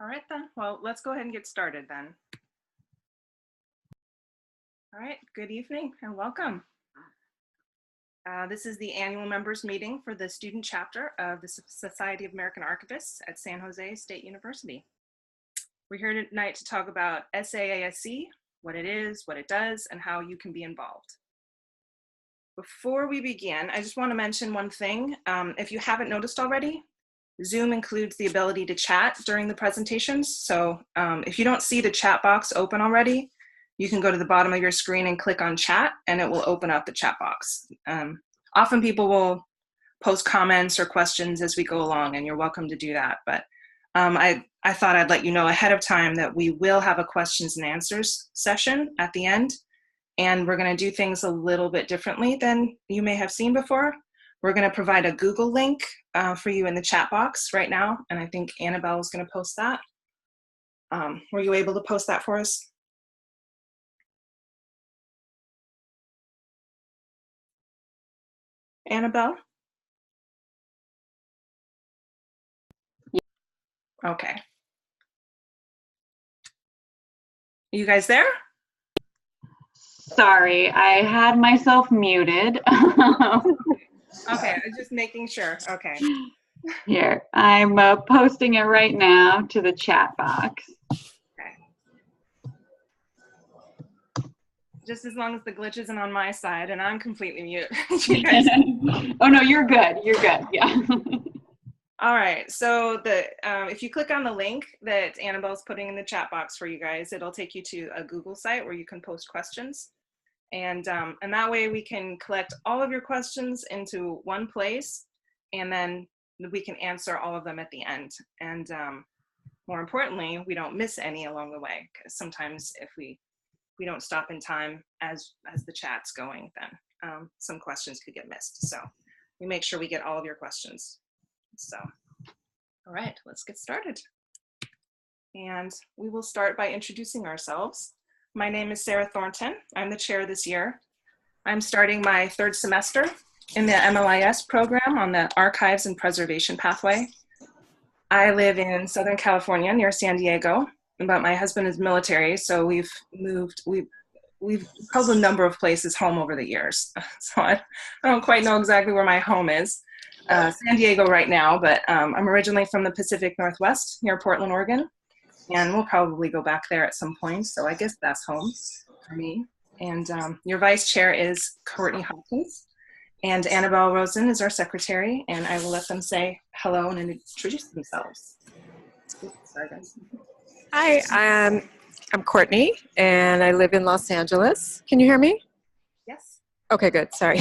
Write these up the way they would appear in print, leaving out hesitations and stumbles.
All right then, well, let's go ahead and get started then. All right, good evening and welcome. This is the annual members meeting for the student chapter of the Society of American Archivists at San Jose State University. We're here tonight to talk about SAASC, what it is, what it does, and how you can be involved. Before we begin, I just want to mention one thing. If you haven't noticed already, Zoom includes the ability to chat during the presentations. So if you don't see the chat box open already, you can go to the bottom of your screen and click on chat and it will open up the chat box. Often people will post comments or questions as we go along and you're welcome to do that. But I thought I'd let you know ahead of time that we will have a questions and answers session at the end. And we're going to do things a little bit differently than you may have seen before. We're going to provide a Google link for you in the chat box right now. And I think Annabelle is going to post that. Were you able to post that for us? Annabelle? Okay. You guys there? Sorry, I had myself muted. Okay, I was just making sure. Okay. Here, I'm posting it right now to the chat box. Okay. Just as long as the glitch isn't on my side and I'm completely mute. You guys... Oh no, you're good. You're good. Yeah. All right. So if you click on the link that Annabelle's putting in the chat box for you guys, it'll take you to a Google site where you can post questions. And that way we can collect all of your questions into one place, and then we can answer all of them at the end. And more importantly, we don't miss any along the way, because sometimes if we don't stop in time as the chat's going, then some questions could get missed. So we make sure we get all of your questions. So, all right, let's get started. And we will start by introducing ourselves. My name is Sarah Thornton. I'm the chair this year. I'm starting my third semester in the MLIS program on the Archives and Preservation pathway. I live in Southern California near San Diego, but my husband is military, so we've held a number of places home over the years. So I don't quite know exactly where my home is. San Diego right now, but I'm originally from the Pacific Northwest near Portland, Oregon. And we'll probably go back there at some point. So I guess that's home for me. And your vice chair is Courtney Hopkins. And Annabelle Rosen is our secretary. And I will let them say hello and introduce themselves. Sorry, guys. Hi, I'm Courtney, and I live in Los Angeles. Can you hear me? Yes. Okay, good. Sorry.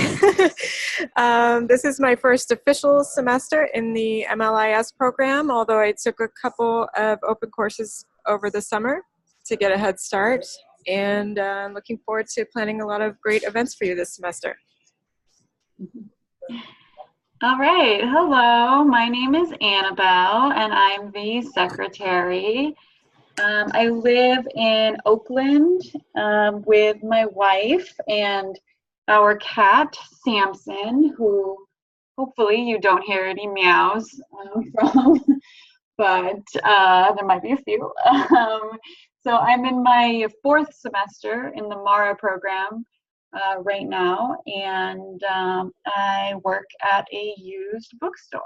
This is my first official semester in the MLIS program, although I took a couple of open courses over the summer to get a head start, and looking forward to planning a lot of great events for you this semester. All right. Hello, my name is Annabelle, and I'm the secretary. I live in Oakland with my wife and our cat, Samson, who hopefully you don't hear any meows from, but there might be a few. So I'm in my fourth semester in the MARA program right now, and I work at a used bookstore.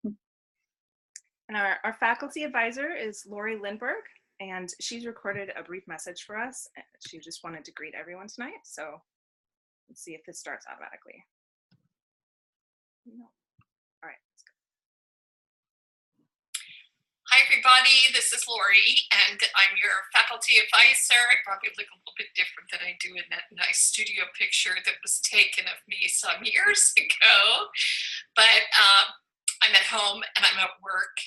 And our faculty advisor is Lori Lindberg, and she's recorded a brief message for us. She just wanted to greet everyone tonight. So let's see if this starts automatically. No. All right, let's go. Hi, everybody. This is Lori, and I'm your faculty advisor. I probably look a little bit different than I do in that nice studio picture that was taken of me some years ago. But I'm at home and I'm at work.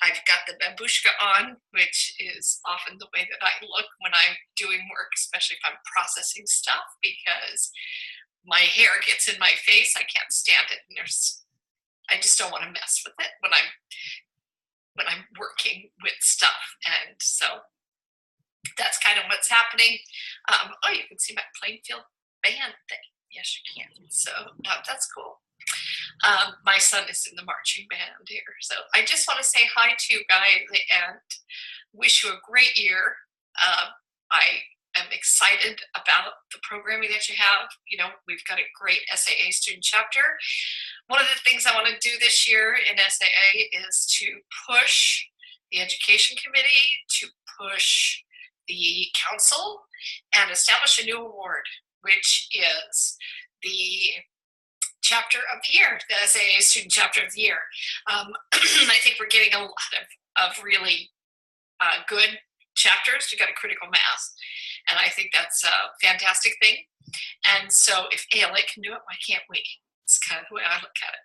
I've got the babushka on, which is often the way that I look when I'm doing work, especially if I'm processing stuff, because my hair gets in my face. I can't stand it, and I just don't want to mess with it when I'm working with stuff. And so that's kind of what's happening. Oh, you can see my Plainfield band thing. Yes, you can. So that's cool. My son is in the marching band here. So I just want to say hi to you guys and wish you a great year. I am excited about the programming that you have. You know, we've got a great SAA student chapter. One of the things I want to do this year in SAA is to push the education committee, to push the council, and establish a new award, which is the chapter of the year, the SAA student chapter of the year. I think we're getting a lot of really good chapters. We got a critical mass, and I think that's a fantastic thing. And so if ALA can do it, why can't we? It's kind of the way I look at it.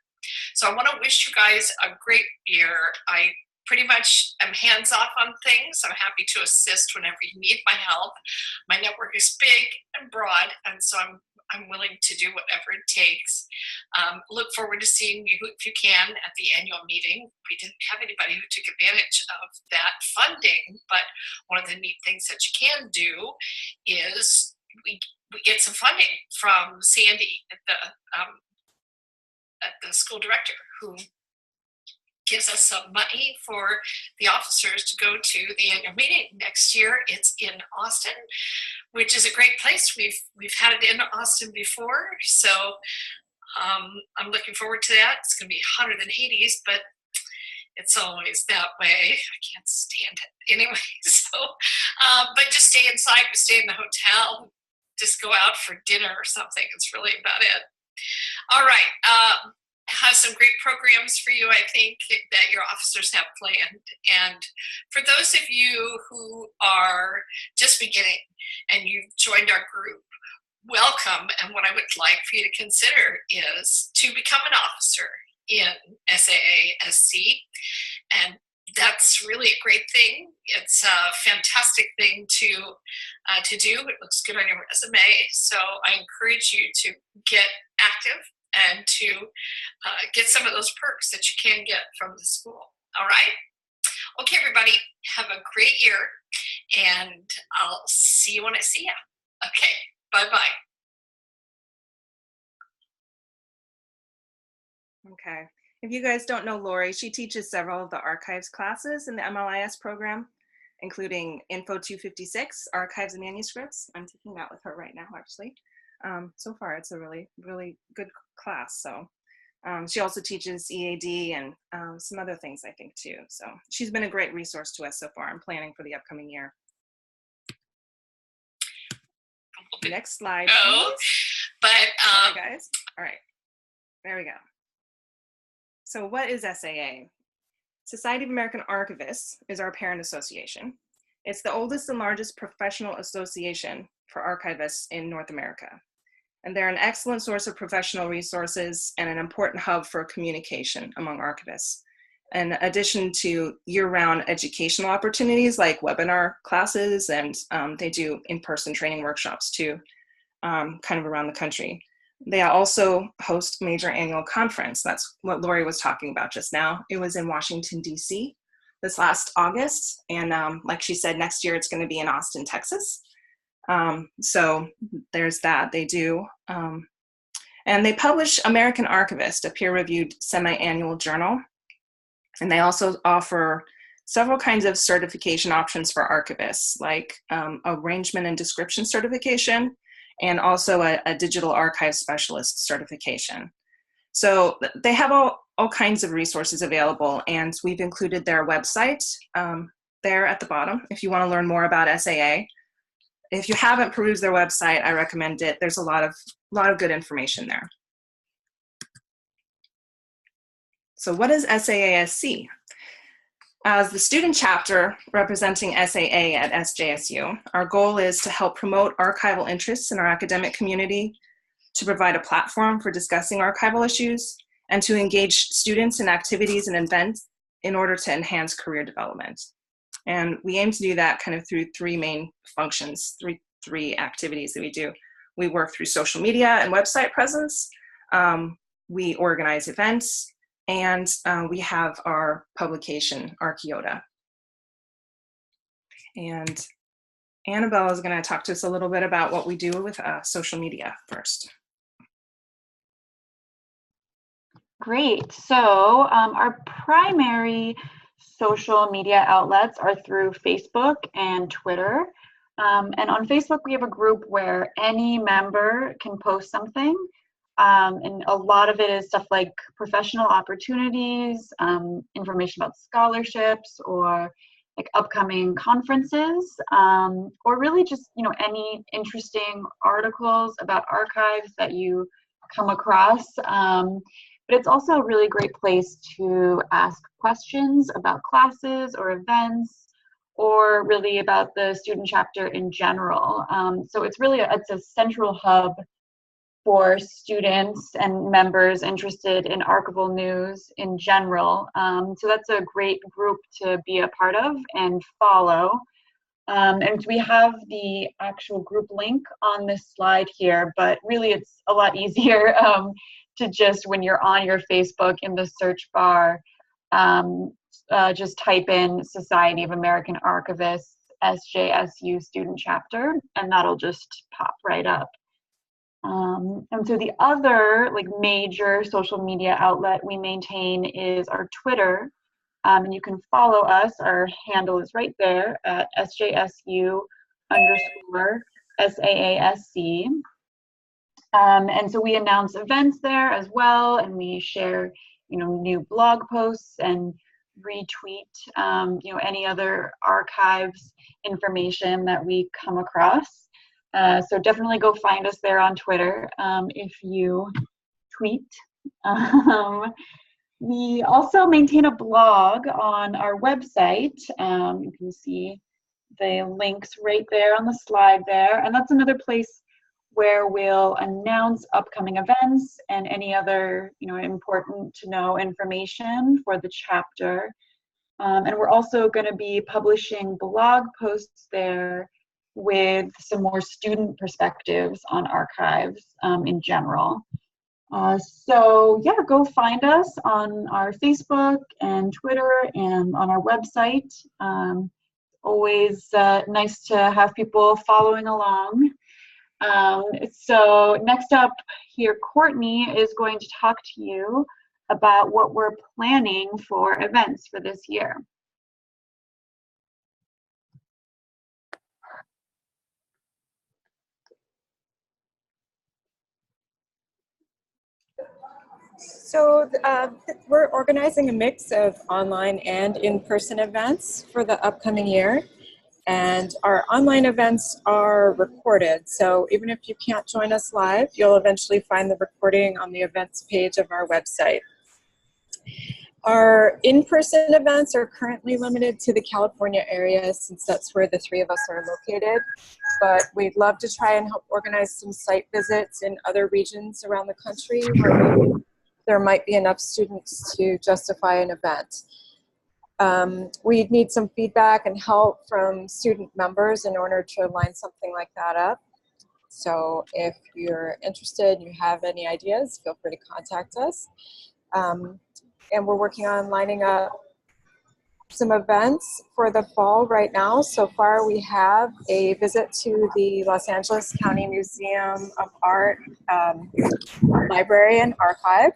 So I want to wish you guys a great year. I pretty much am hands off on things. I'm happy to assist whenever you need my help. My network is big and broad, and so I'm willing to do whatever it takes. Look forward to seeing you, if you can, at the annual meeting. We didn't have anybody who took advantage of that funding, but one of the neat things that you can do is we get some funding from Sandy at the school director, who gives us some money for the officers to go to the annual meeting next year. It's in Austin, which is a great place. We've had it in Austin before, so I'm looking forward to that. It's going to be hotter than Hades, but it's always that way. I can't stand it anyway. So, but just stay inside, stay in the hotel, just go out for dinner or something. It's really about it. All right. Have some great programs for you, I think, that your officers have planned. And for those of you who are just beginning and you've joined our group, welcome. And what I would like for you to consider is to become an officer in SAASC. And that's really a great thing. It's a fantastic thing to do. It looks good on your resume. So I encourage you to get active and to get some of those perks that you can get from the school. All right? Okay, everybody, have a great year, and I'll see you when I see you. Okay, bye-bye. Okay. If you guys don't know Lori, she teaches several of the archives classes in the MLIS program, including Info 256, Archives and Manuscripts. I'm taking that with her right now, actually. So far, it's a really, really good class. So she also teaches EAD and some other things, I think, too. So she's been a great resource to us so far. I'm planning for the upcoming year. Next slide, please. But all right, guys. All right, there we go. So what is SAA? Society of American Archivists is our parent association. It's the oldest and largest professional association for archivists in North America. And they're an excellent source of professional resources and an important hub for communication among archivists. In addition to year-round educational opportunities like webinar classes, and they do in-person training workshops too, kind of around the country. They also host major annual conference. That's what Lori was talking about just now. It was in Washington, DC this last August. And like she said, next year it's going to be in Austin, Texas. So there's that. They do. And they publish American Archivist, a peer-reviewed semi-annual journal. And they also offer several kinds of certification options for archivists, like arrangement and description certification, and also a digital archive specialist certification. So they have all kinds of resources available, and we've included their website there at the bottom if you want to learn more about SAA. If you haven't perused their website, I recommend it. There's a lot of good information there. So what is SAASC? As the student chapter representing SAA at SJSU, our goal is to help promote archival interests in our academic community, to provide a platform for discussing archival issues, and to engage students in activities and events in order to enhance career development. And we aim to do that kind of through three main functions, three activities that we do. We work through social media and website presence, we organize events, and we have our publication, Archeota. And Annabelle is going to talk to us a little bit about what we do with social media first. Great. So our primary social media outlets are through Facebook and Twitter. And on Facebook, we have a group where any member can post something. And a lot of it is stuff like professional opportunities, information about scholarships, or like upcoming conferences, or really just, any interesting articles about archives that you come across. But it's also a really great place to ask questions about classes or events, or really about the student chapter in general. So it's really it's a central hub for students and members interested in archival news in general. So that's a great group to be a part of and follow. And we have the actual group link on this slide here, but really it's a lot easier to just, when you're on your Facebook, in the search bar, just type in Society of American Archivists, SJSU student chapter, and that'll just pop right up. And so the other major social media outlet we maintain is our Twitter. And you can follow us. Our handle is right there at SJSU_SAASC. And so we announce events there as well, and we share, new blog posts and retweet, any other archives information that we come across. So definitely go find us there on Twitter if you tweet. We also maintain a blog on our website. You can see the links right there on the slide there. And that's another place where we'll announce upcoming events and any other, important to know information for the chapter. And we're also going to be publishing blog posts there with some more student perspectives on archives in general. So yeah, go find us on our Facebook and Twitter and on our website. Always nice to have people following along. So next up here, Courtney is going to talk to you about what we're planning for events for this year. So we're organizing a mix of online and in-person events for the upcoming year. And our online events are recorded. So even if you can't join us live, you'll eventually find the recording on the events page of our website. Our in-person events are currently limited to the California area, since that's where the three of us are located. But we'd love to try and help organize some site visits in other regions around the country where there might be enough students to justify an event. We'd need some feedback and help from student members in order to line something like that up. So if you're interested and you have any ideas, feel free to contact us. And we're working on lining up some events for the fall right now. So far we have a visit to the Los Angeles County Museum of Art Library and Archive.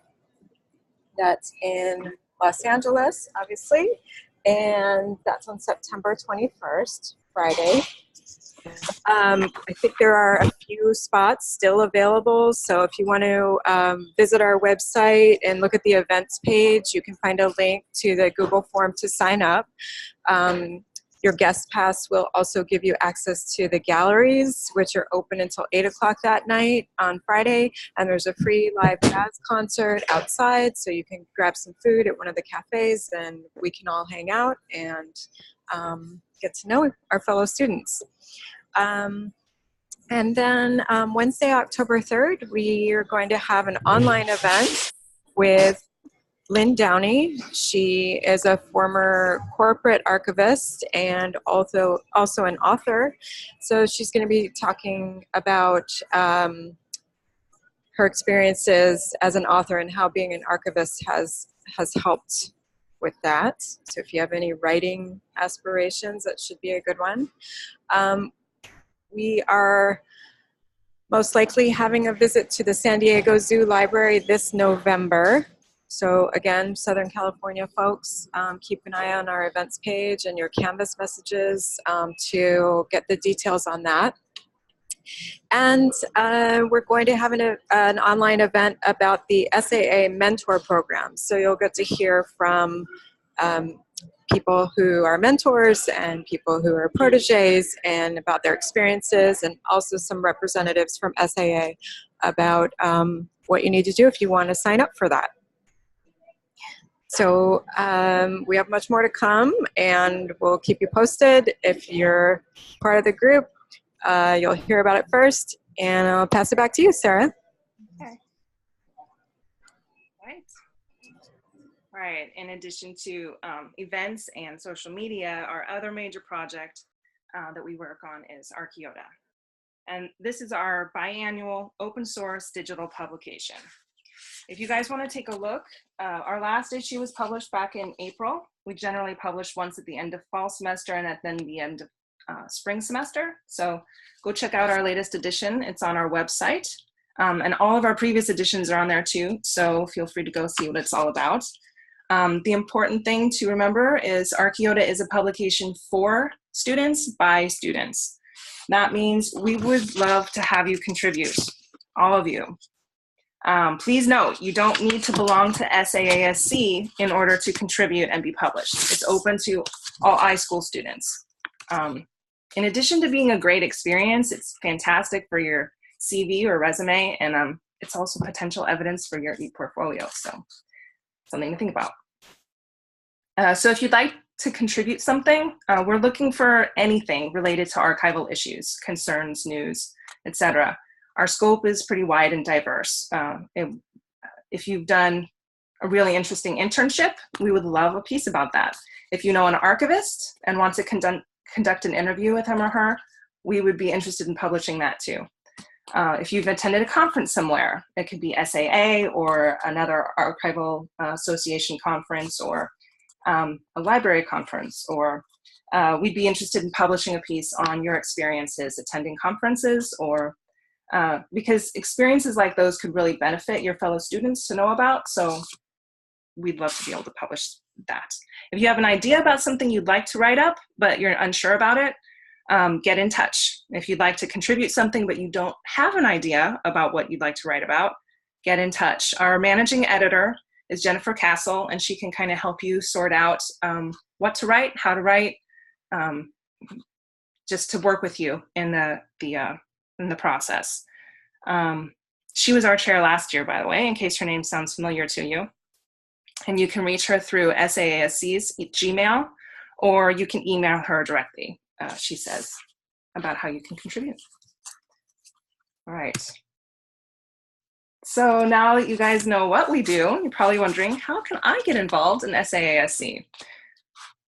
That's in Los Angeles, obviously, and that's on September 21st, Friday. I think there are a few spots still available, so if you want to visit our website and look at the events page, you can find a link to the Google form to sign up. Your guest pass will also give you access to the galleries, which are open until 8 o'clock that night on Friday. And there's a free live jazz concert outside, so you can grab some food at one of the cafes and we can all hang out and get to know our fellow students. And then Wednesday, October 3rd, we are going to have an online event with Lynn Downey. She is a former corporate archivist and also an author. So she's going to be talking about her experiences as an author and how being an archivist has helped with that. So if you have any writing aspirations, that should be a good one. We are most likely having a visit to the San Diego Zoo Library this November. So again, Southern California folks, keep an eye on our events page and your Canvas messages to get the details on that. And we're going to have an online event about the SAA mentor program. So you'll get to hear from people who are mentors and people who are proteges and about their experiences, and also some representatives from SAA about what you need to do if you want to sign up for that. So we have much more to come, and we'll keep you posted. If you're part of the group, you'll hear about it first, and I'll pass it back to you, Sarah. Okay. Right. In addition to events and social media, our other major project that we work on is Archeota. And this is our biannual open source digital publication. If you guys want to take a look, our last issue was published back in April. We generally publish once at the end of fall semester and at then the end of spring semester. So go check out our latest edition. It's on our website. And all of our previous editions are on there too. So feel free to go see what it's all about. The important thing to remember is Archeota is a publication for students by students. That means we would love to have you contribute, all of you. Please note, you don't need to belong to SAASC in order to contribute and be published. It's open to all iSchool students. In addition to being a great experience, it's fantastic for your CV or resume, and it's also potential evidence for your e-portfolio, so something to think about. So if you'd like to contribute something, we're looking for anything related to archival issues, concerns, news, etc. Our scope is pretty wide and diverse. If you've done a really interesting internship, we would love a piece about that. If you know an archivist and want to conduct an interview with him or her, we would be interested in publishing that too. If you've attended a conference somewhere, it could be SAA or another archival association conference, or a library conference, or we'd be interested in publishing a piece on your experiences attending conferences, or because experiences like those could really benefit your fellow students to know about, so we'd love to be able to publish that. If you have an idea about something you'd like to write up, but you're unsure about it, get in touch. If you'd like to contribute something but you don't have an idea about what you'd like to write about, get in touch. Our managing editor is Jennifer Castle, and she can kind of help you sort out what to write, how to write, just to work with you in the process. She was our chair last year, by the way, in case her name sounds familiar to you. And you can reach her through SAASC's Gmail, or you can email her directly, she says, about how you can contribute. All right. So now that you guys know what we do, you're probably wondering, how can I get involved in SAASC?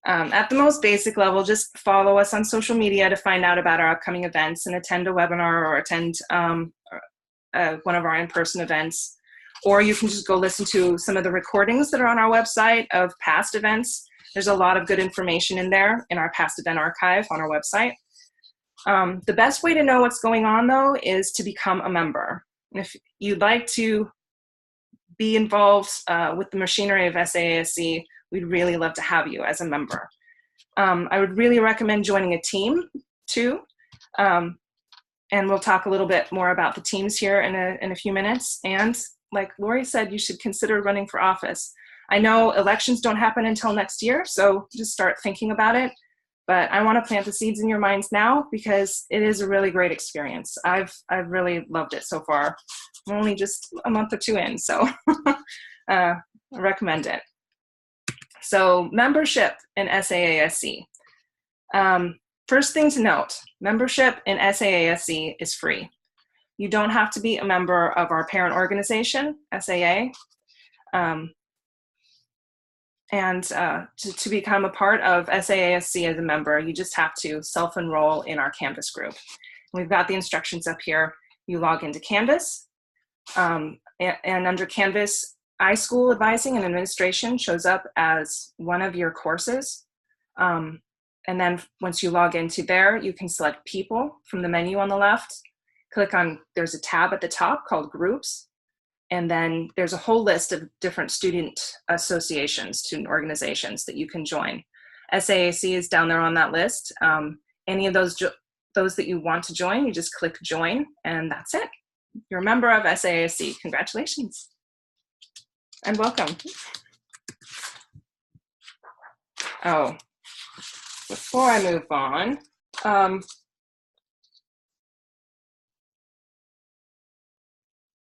At the most basic level, just follow us on social media to find out about our upcoming events and attend a webinar or attend one of our in-person events. Or you can just go listen to some of the recordings that are on our website of past events. There's a lot of good information in there in our past event archive on our website. The best way to know what's going on, though, is to become a member. If you'd like to be involved with the machinery of SAASC, we'd really love to have you as a member. I would really recommend joining a team, too. And we'll talk a little bit more about the teams here in a few minutes. And like Lori said, you should consider running for office. I know elections don't happen until next year, so just start thinking about it. But I want to plant the seeds in your minds now, because it is a really great experience. I've really loved it so far. I'm only just a month or two in, so I recommend it. So membership in SAASC. First thing to note, membership in SAASC is free. You don't have to be a member of our parent organization, SAA. To become a part of SAASC as a member, you just have to self-enroll in our Canvas group. We've got the instructions up here. You log into Canvas, and under Canvas, iSchool Advising and Administration shows up as one of your courses. And then once you log into there, you can select People from the menu on the left. Click on, there's a tab at the top called Groups. And then there's a whole list of different student associations, student organizations that you can join. SAAC is down there on that list. Any of those that you want to join, you just click join, and that's it. You're a member of SAAC. Congratulations and welcome. Oh, before I move on,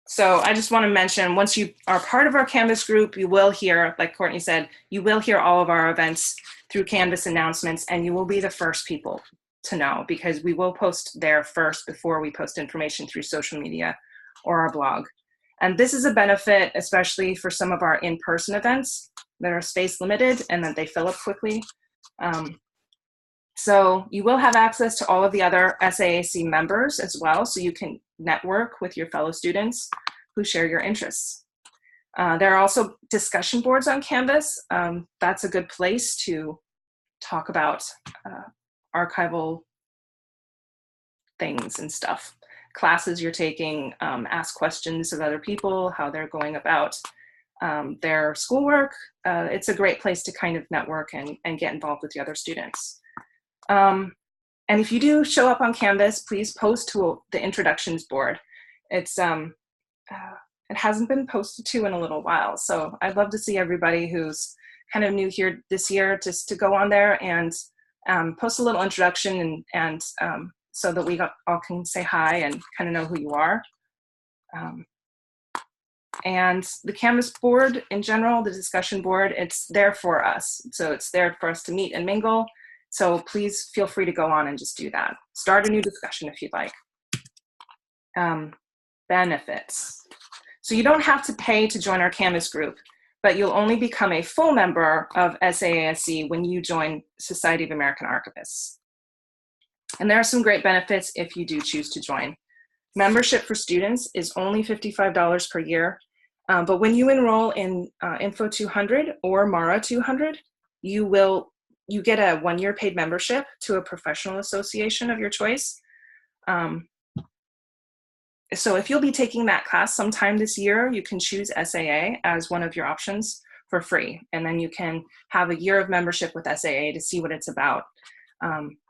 so I just want to mention, once you are part of our Canvas group, you will hear, like Courtney said, you will hear all of our events through Canvas announcements, and you will be the first people to know, because we will post there first before we post information through social media or our blog. And this is a benefit, especially for some of our in-person events that are space limited and that they fill up quickly. So you will have access to all of the other SAAC members as well, so you can network with your fellow students who share your interests. There are also discussion boards on Canvas. That's a good place to talk about archival things and stuff. Classes you're taking, ask questions of other people, how they're going about their schoolwork. It's a great place to kind of network and get involved with the other students. And if you do show up on Canvas, please post to the introductions board. It's it hasn't been posted to in a little while, so I'd love to see everybody who's kind of new here this year just to go on there and post a little introduction and so that we all can say hi and kind of know who you are. And the Canvas board in general, the discussion board, it's there for us. So it's there for us to meet and mingle. So please feel free to go on and just do that. Start a new discussion if you'd like. Benefits. So you don't have to pay to join our Canvas group, but you'll only become a full member of SAASC when you join Society of American Archivists. And there are some great benefits if you do choose to join. Membership for students is only $55 per year, but when you enroll in Info 200 or Mara 200, you get a 1-year paid membership to a professional association of your choice. So if you'll be taking that class sometime this year, you can choose SAA as one of your options for free. And then you can have a year of membership with SAA to see what it's about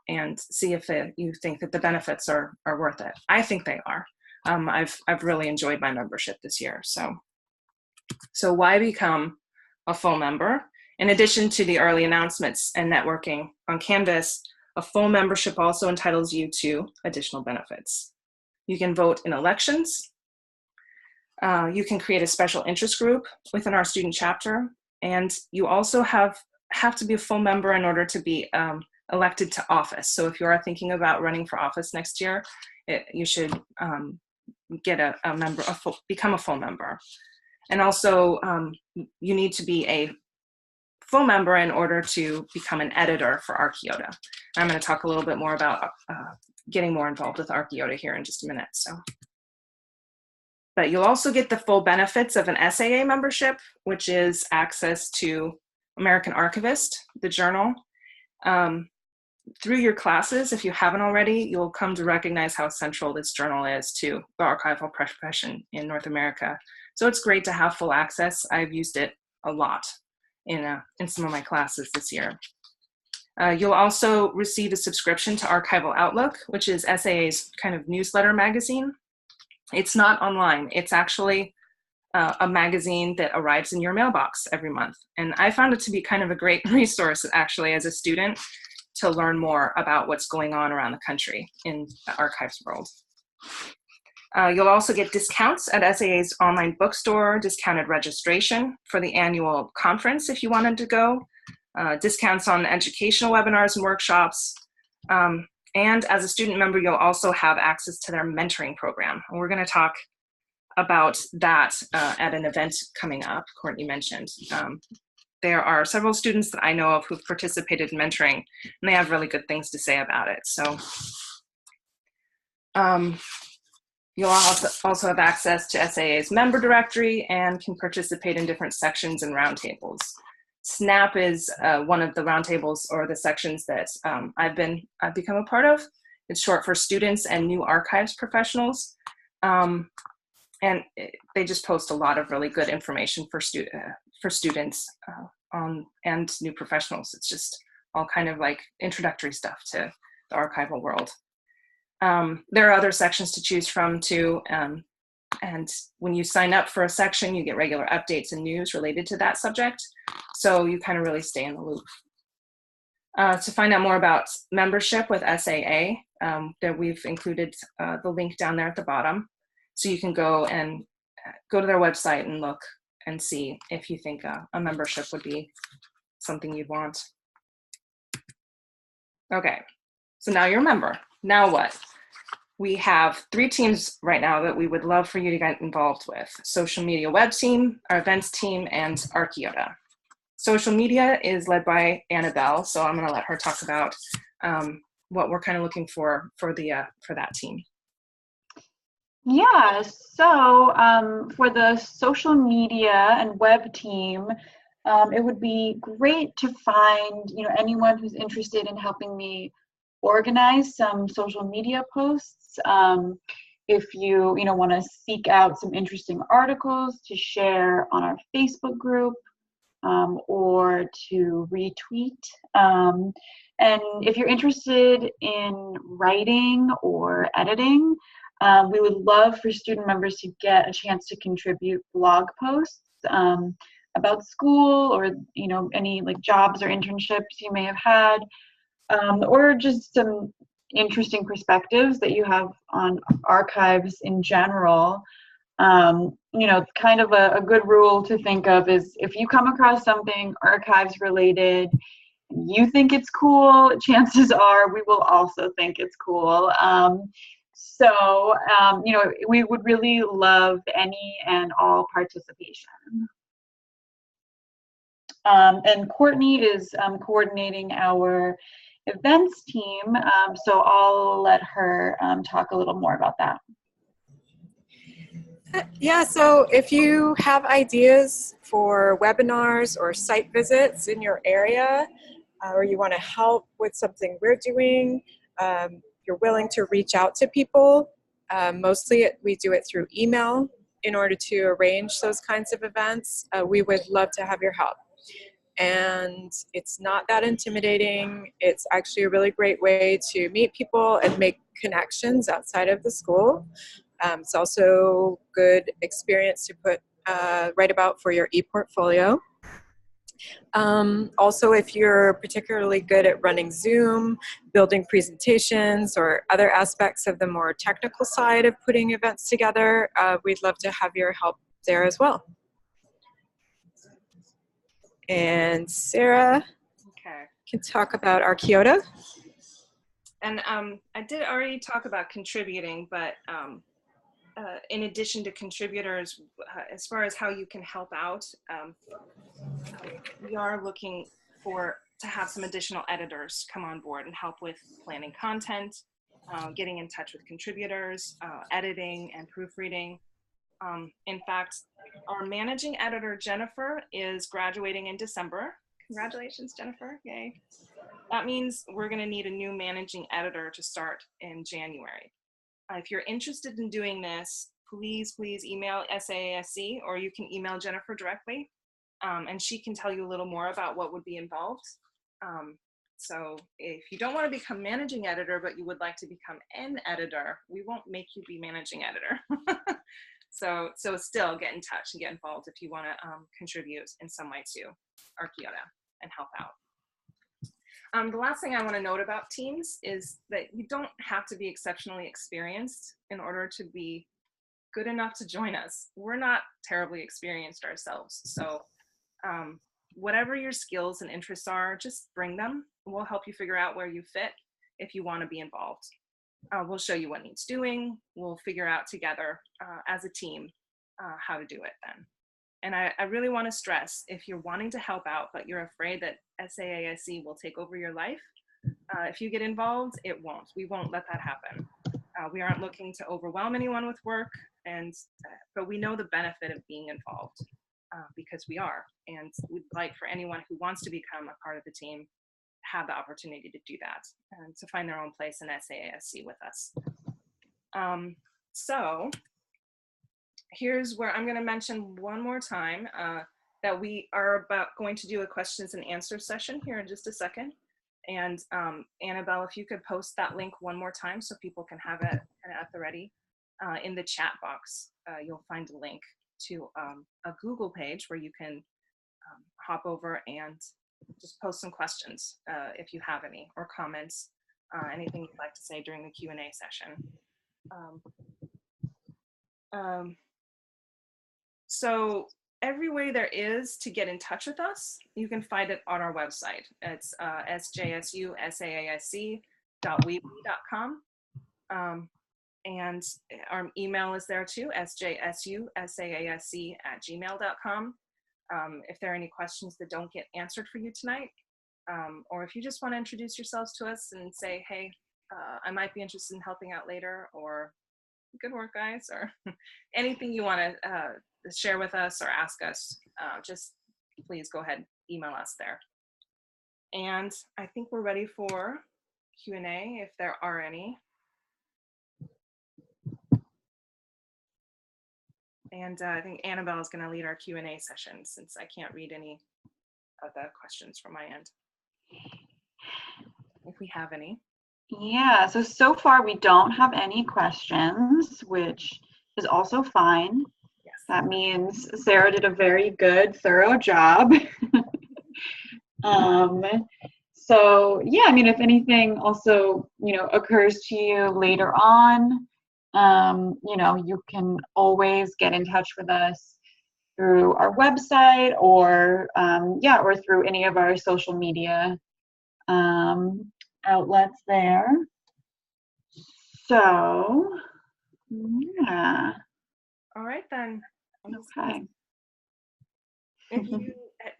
and see if you think that the benefits are worth it. I think they are. I've really enjoyed my membership this year. So why become a full member? In addition to the early announcements and networking on Canvas, a full membership also entitles you to additional benefits. You can vote in elections. You can create a special interest group within our student chapter. And you also have to be a full member in order to be elected to office. So if you are thinking about running for office next year, you should get become a full member. And also you need to be a full member in order to become an editor for Archeota. I'm going to talk a little bit more about getting more involved with Archeota here in just a minute. But you'll also get the full benefits of an SAA membership, which is access to American Archivist, the journal. Through your classes, if you haven't already, you'll come to recognize how central this journal is to the archival profession in North America. So it's great to have full access. I've used it a lot in some of my classes this year. You'll also receive a subscription to Archival Outlook, which is SAA's kind of newsletter magazine. It's not online. It's actually a magazine that arrives in your mailbox every month. And I found it to be kind of a great resource, actually, as a student, to learn more about what's going on around the country in the archives world. You'll also get discounts at SAA's online bookstore, discounted registration for the annual conference if you wanted to go, discounts on educational webinars and workshops, and as a student member, you'll also have access to their mentoring program. And we're going to talk about that at an event coming up, Courtney mentioned. There are several students that I know of who've participated in mentoring, and they have really good things to say about it. So you'll also have access to SAA's member directory and can participate in different sections and roundtables. SNAP is one of the roundtables or the sections that I've become a part of. It's short for Students and New Archives Professionals. they just post a lot of really good information for students and new professionals. It's just all kind of like introductory stuff to the archival world. There are other sections to choose from too. And when you sign up for a section, you get regular updates and news related to that subject. So you kind of really stay in the loop. To find out more about membership with SAA, that we've included the link down there at the bottom. So you can go to their website and look and see if you think a membership would be something you'd want. Okay, so now you're a member. Now what? We have 3 teams right now that we would love for you to get involved with: social media web team, our events team, and Archeota. Social media is led by Annabelle, so I'm going to let her talk about what we're kind of looking for that team. Yeah, so for the social media and web team, it would be great to find, anyone who's interested in helping me organize some social media posts. If you want to seek out some interesting articles to share on our Facebook group, or to retweet. And if you're interested in writing or editing, we would love for student members to get a chance to contribute blog posts about school, or any like jobs or internships you may have had, or just some interesting perspectives that you have on archives in general. Kind of a good rule to think of is, if you come across something archives related, you think it's cool, chances are we will also think it's cool. We would really love any and all participation. And Courtney is coordinating our events team, so I'll let her talk a little more about that. Yeah, so if you have ideas for webinars or site visits in your area, or you want to help with something we're doing, you're willing to reach out to people. Mostly we do it through email in order to arrange those kinds of events. We would love to have your help. And it's not that intimidating. It's actually a really great way to meet people and make connections outside of the school. It's also good experience to write about for your e-portfolio. Also, if you're particularly good at running Zoom, building presentations, or other aspects of the more technical side of putting events together, we'd love to have your help there as well. And Sarah can talk about Archeota. And I did already talk about contributing, but in addition to contributors, as far as how you can help out, we are looking to have some additional editors come on board and help with planning content, getting in touch with contributors, editing and proofreading. In fact, our managing editor, Jennifer, is graduating in December. Congratulations, Jennifer, yay. That means we're gonna need a new managing editor to start in January. If you're interested in doing this, please email SAASC, or you can email Jennifer directly, and she can tell you a little more about what would be involved. So if you don't want to become managing editor, but you would like to become an editor, we won't make you be managing editor. So still get in touch and get involved if you want to contribute in some way to Archeota and help out. The last thing I want to note about teams is that you don't have to be exceptionally experienced in order to be good enough to join us. We're not terribly experienced ourselves. So whatever your skills and interests are, just bring them. We'll help you figure out where you fit if you want to be involved. We'll show you what needs doing. We'll figure out together as a team how to do it then. And I really want to stress, if you're wanting to help out, but you're afraid that SAASC will take over your life, if you get involved, it won't. We won't let that happen. We aren't looking to overwhelm anyone with work, but we know the benefit of being involved because we are. And we'd like for anyone who wants to become a part of the team have the opportunity to do that and to find their own place in SAASC with us. So here's where I'm going to mention one more time that we are going to do a questions and answers session here in just a second. And Annabelle, if you could post that link one more time so people can have it at the ready. In the chat box, you'll find a link to a Google page where you can hop over and just post some questions if you have any, or comments, anything you'd like to say during the Q&A session. So every way there is to get in touch with us, you can find it on our website. It's SJSU SAASC.weebly.com. And our email is there too, sjsusaasc@gmail.com. If there are any questions that don't get answered for you tonight, or if you just want to introduce yourselves to us and say, hey, I might be interested in helping out later, or good work, guys, or anything you want to share with us or ask us, just please go ahead, email us there. And I think we're ready for Q&A if there are any. And I think Annabelle is going to lead our Q&A session since I can't read any of the questions from my end, if we have any. Yeah, so far we don't have any questions, which is also fine. Yes. That means Sarah did a very good, thorough job. So yeah, I mean, if anything also, occurs to you later on, you can always get in touch with us through our website or or through any of our social media outlets there. So yeah. All right then. Okay. If you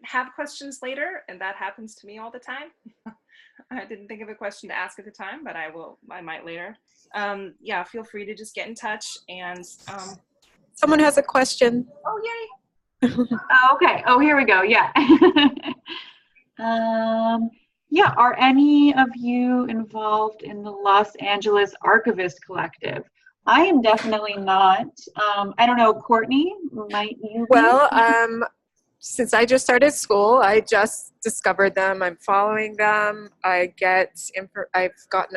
have questions later, and that happens to me all the time, I didn't think of a question to ask at the time, but I might later. Yeah, feel free to just get in touch. And Someone has a question. oh, yay. Oh, okay. Oh, here we go. Yeah. Yeah. Are any of you involved in the Los Angeles Archivist Collective? I am definitely not. I don't know, Courtney, might you be? Well, since I just started school, I just discovered them. I'm following them. I've gotten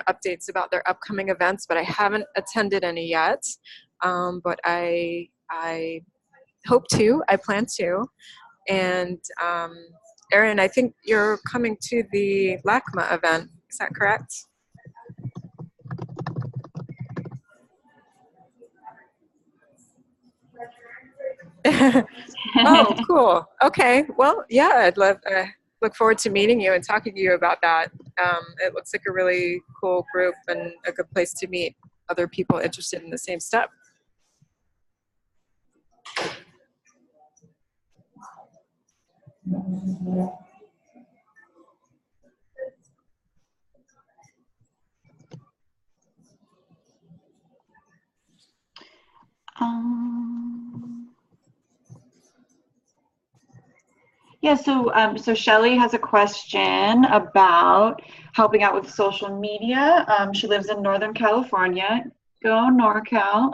updates about their upcoming events, but I haven't attended any yet. But I hope to. I plan to. And Erin, I think you're coming to the LACMA event. Is that correct? Oh, cool. Okay. Well, yeah, I'd look forward to meeting you and talking to you about that. It looks like a really cool group and a good place to meet other people interested in the same stuff. Yeah, so Shelly has a question about helping out with social media. She lives in Northern California. Go NorCal.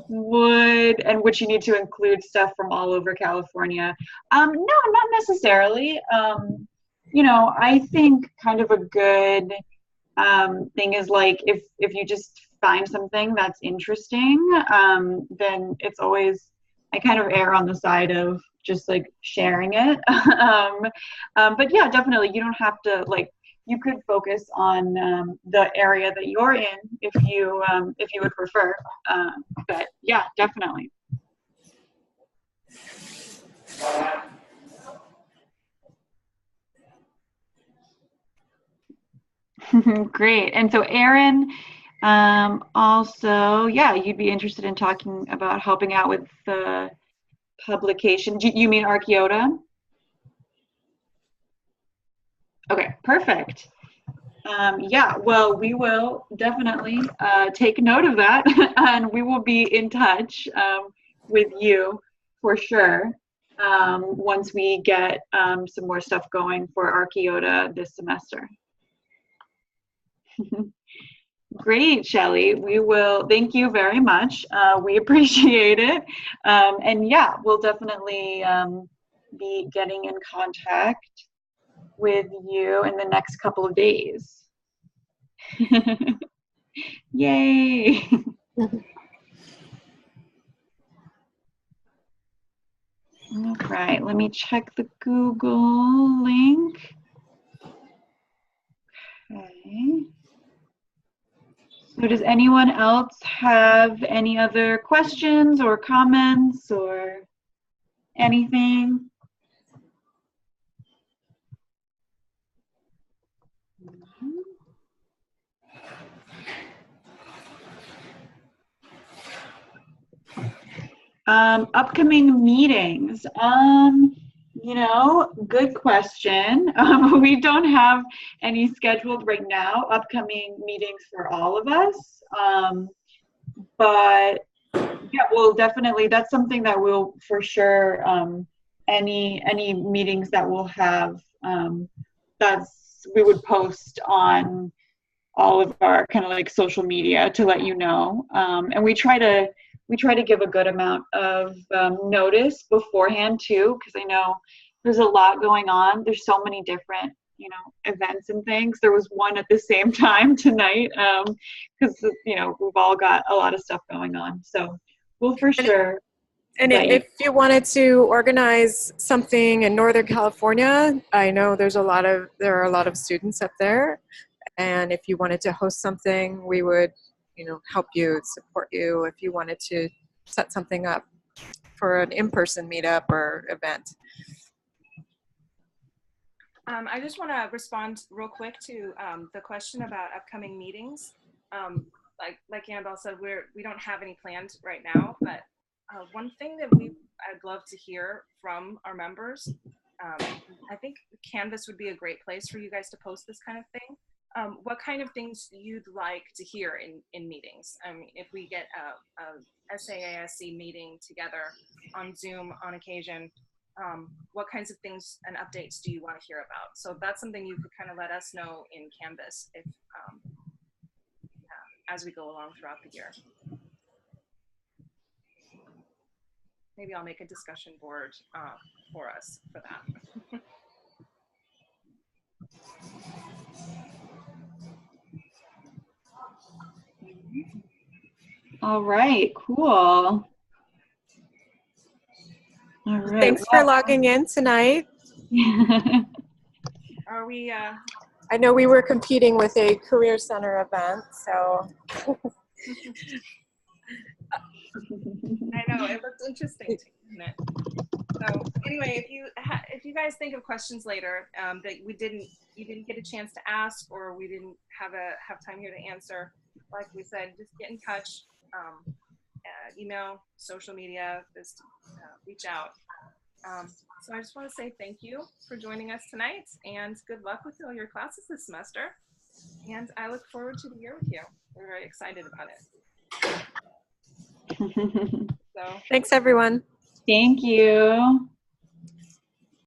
Would you need to include stuff from all over California? No, not necessarily. I think kind of a good thing is like if you just find something that's interesting, then it's always, I kind of err on the side of just like sharing it. But yeah, definitely you don't have to, like, you could focus on the area that you're in if you would prefer. But yeah, definitely. Great. And so Erin, also, yeah, you'd be interested in talking about helping out with the publication. Do you mean Archeota? Okay, perfect. Yeah, well, we will definitely take note of that, and we will be in touch with you for sure once we get some more stuff going for Archeota this semester. Great, Shelley. We will, thank you very much. We appreciate it. And yeah, we'll definitely be getting in contact with you in the next couple of days. Yay. All right, let me check the Google link. Okay. So does anyone else have any other questions or comments or anything? Upcoming meetings. You know, good question. We don't have any scheduled right now, upcoming meetings for all of us. But yeah, well, definitely, that's something that we'll for sure, any meetings that we'll have, we would post on all of our kind of like social media to let you know. And we try to give a good amount of notice beforehand too, because I know there's a lot going on. There's so many different, you know, events and things. There was one at the same time tonight, because you know, we've all got a lot of stuff going on. So we'll for sure. And if you wanted to organize something in Northern California, I know there are a lot of students up there. And if you wanted to host something, we would, you know, help you, support you if you wanted to set something up for an in-person meetup or event. I just want to respond real quick to the question about upcoming meetings. Like Annabelle said, we don't have any planned right now, but one thing that I'd love to hear from our members, I think Canvas would be a great place for you guys to post this kind of thing. What kind of things you'd like to hear in meetings? I mean, if we get a SAASC meeting together on Zoom on occasion, what kinds of things and updates do you want to hear about? So that's something you could kind of let us know in Canvas if, as we go along throughout the year. Maybe I'll make a discussion board for us for that. All right, cool. All right. Thanks for logging in tonight. Are we? I know we were competing with a Career Center event, so. I know, it looked interesting too, didn't it? So anyway, if you guys think of questions later that you didn't get a chance to ask, or we didn't have time here to answer, like we said, just get in touch, email, social media, just reach out. So I just want to say thank you for joining us tonight, and good luck with all your classes this semester. And I look forward to the year with you. We're very excited about it. So thanks, everyone. Thank you.